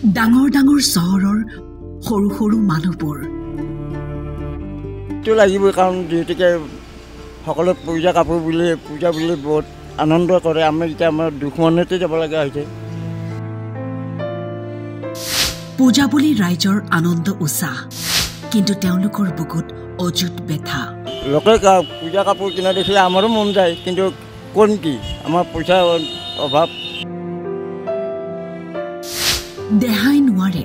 ডাঙৰ ডাঙৰ চহৰৰ সৰু সৰু মানুহবোৰ তো লাগিবই কাৰণ যেতিকে সকলো পূজা কাপোৰ বুলি পূজা বুলি বহুত আনন্দ কৰে আমি এতিয়া আমাৰ দুখ মনতে যাব লগা হৈছে পূজা বুলি ৰাইজৰ আনন্দ উৎসাহ কিন্তু তেওঁলোকৰ বুকুত অযুত ব্যথা লোকে পূজা কাপোৰ কিনা দেখিলে আমাৰো মন যায় কিন্তু কোন কি আমাৰ পইচা অভাৱ দেহাই নোৱাৰে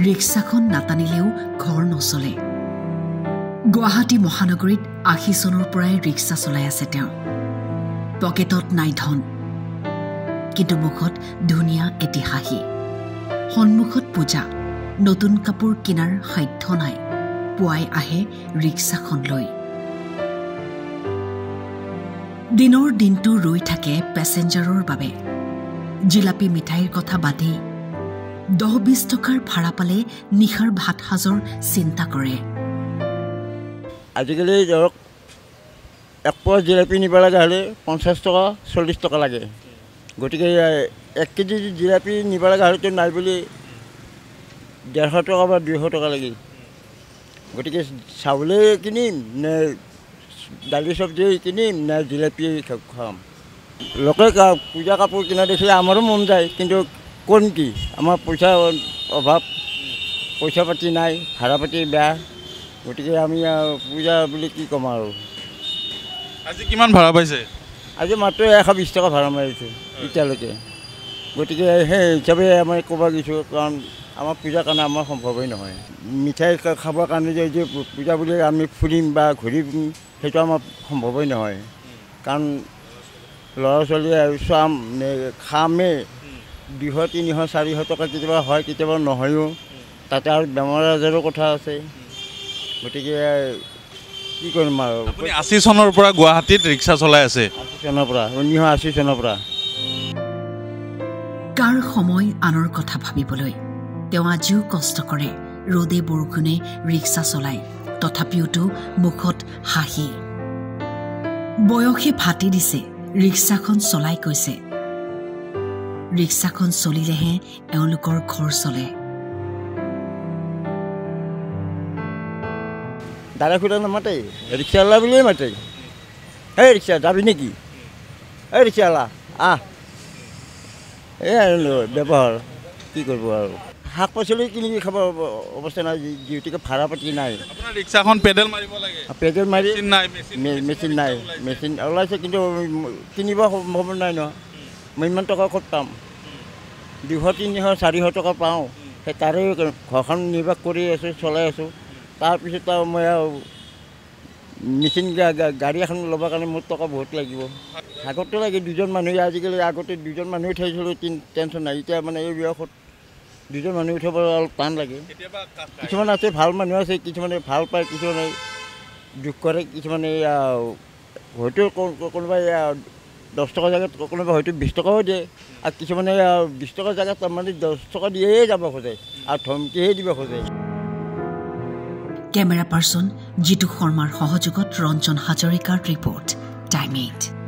ৰিক্সাখন নাটানিলেও ঘৰ নচলে গুৱাহাটী মহানগৰীত ৮০ চনৰ পৰাই ৰিক্সা চলাই আছে তেওঁ পকেটত নাই ধন কিন্তু মুখত ধুনীয়া এটি হাঁহি সন্মুখত পূজা নতুন কাপোৰ কিনাৰ সাধ্য নাই পুৱাই আহে ৰিক্সাখন লৈ দিনৰ দিনটো ৰৈ থাকে পেছেঞ্জাৰৰ বাবে জিলাপি মিঠাইৰ কথা বাদেই ১০-২০ টকাৰ ভাড়া পালে নিশাৰ ভাত সাজৰ চিন্তা কৰে আজিকালি ধৰক এক পোৱা জিলাপি নিব লগা হ'লে ৫০ টকা ৪০ টকা লাগে গতিকে ১ কেজি জিলাপি নিব লগা হ'লেতো নাই বুলি ১৫০ টকা বা ২০০ টকা লাগে গতিকে চাউলে কিনিম নে দালি চব্জি কিনিম নে জিলাপি খাম লোকে পূজা কাপোৰ কিনা দেখিলে আমাৰো মন যায় কিন্তু কোন কি আমাৰ পইচা অভাৱ পইচা পাতি নাই ভাড়া পাতি বেয়া গতিকে আমি পূজা বুলি কি ক'ম আৰু আজি কিমান ভাড়া পাইছে আজি মাত্ৰ ১২০ টকা ভাড়া মাৰিছোঁ এতিয়ালৈকে গতিকে সেই হিচাপে আমি ক'ব গৈছোঁ কাৰণ আমাৰ পূজাৰ কাৰণে আমাৰ সম্ভৱেই নহয় মিঠাই খাবৰ কাৰণে যে পূজা বুলি আমি ফুৰিম বা ঘূৰিম সেইটো আমাৰ সম্ভৱেই নহয় কাৰণ ল'ৰা ছোৱালীয়ে চাম খামেই ২০০-৩০০-৪০০ টকা কেতিয়াবা হয় কেতিয়াবা নহয়ও তাতে আৰু বেমাৰ আজাৰৰ কথা আছে গতিকে কি কৰিম আৰু আপুনি ৮০ চনৰ পৰা গুৱাহাটীত ৰিক্সা চলাই আছে ৮০ চনৰ পৰা ১৯৮০ চনৰ পৰা কাৰ সময় আনৰ কথা ভাবিবলৈ তেওঁ আজিও কষ্ট কৰে ৰ'দে বৰষুণে ৰিক্সা চলায় তথাপিওতো মুখত হাঁহি বয়সে ফাটি দিছে ৰিক্সাখন চলাই কৈছে ৰিক্সাখন চলিলেহে এওঁলোকৰ ঘৰ চলে দাদা খুদা নামাতে ৰিক্সাৱালা বুলিয়ে মাতে এই ৰিক্সা যাবি নেকি এই ৰিক্সাৱালা আহ এই ব্যৱহাৰ কি কৰিব আৰু শাক পাচলি কিনি খাব অৱস্থা নাই যিহেতুকে ভাড়া পাতি নাই আপোনাৰ ৰিক্সাখন পেডেল মাৰিব লাগে পেডেল মাৰি মেচিন নাই মেচিন ওলাইছে কিন্তু কিনিব সম্ভৱ নাই নহয় মই ইমান টকা ক'ত পাম ২০০-৩০০-৪০০ টকা পাওঁ সেই তাৰে ঘৰখন নিৰ্বাহ কৰি আছোঁ চলাই আছোঁ তাৰপিছত আৰু মই আৰু মেচিন গাড়ী এখন ল'বৰ কাৰণে মোৰ টকা বহুত লাগিব আগতে লাগে দুজন মানুহে আজিকালি আগতে দুজন মানুহ উঠাইছিলোঁ টেনশ্যন নাই এতিয়া মানে এই বয়সত দুজন মানুহ উঠাব অলপ টান লাগে কিছুমান আছে ভাল মানুহ আছে কিছুমানে ভাল পায় কিছুমানে দুখ কৰে কিছুমানে হয়তো কোনোবাই ১০ টকা জেগাত কোনোবাই হয়তো ২০ টকাও দিয়ে আৰু কিছুমানে ২০ টকাৰ জেগাত মানে ১০ টকা দিয়েই যাব খোজে আৰু ধমকিহে দিব খোজে কেমেৰা পাৰ্চন জিতু শৰ্মাৰ সহযোগত ৰঞ্জন হাজৰিকাৰ ৰিপৰ্ট টাইম ৮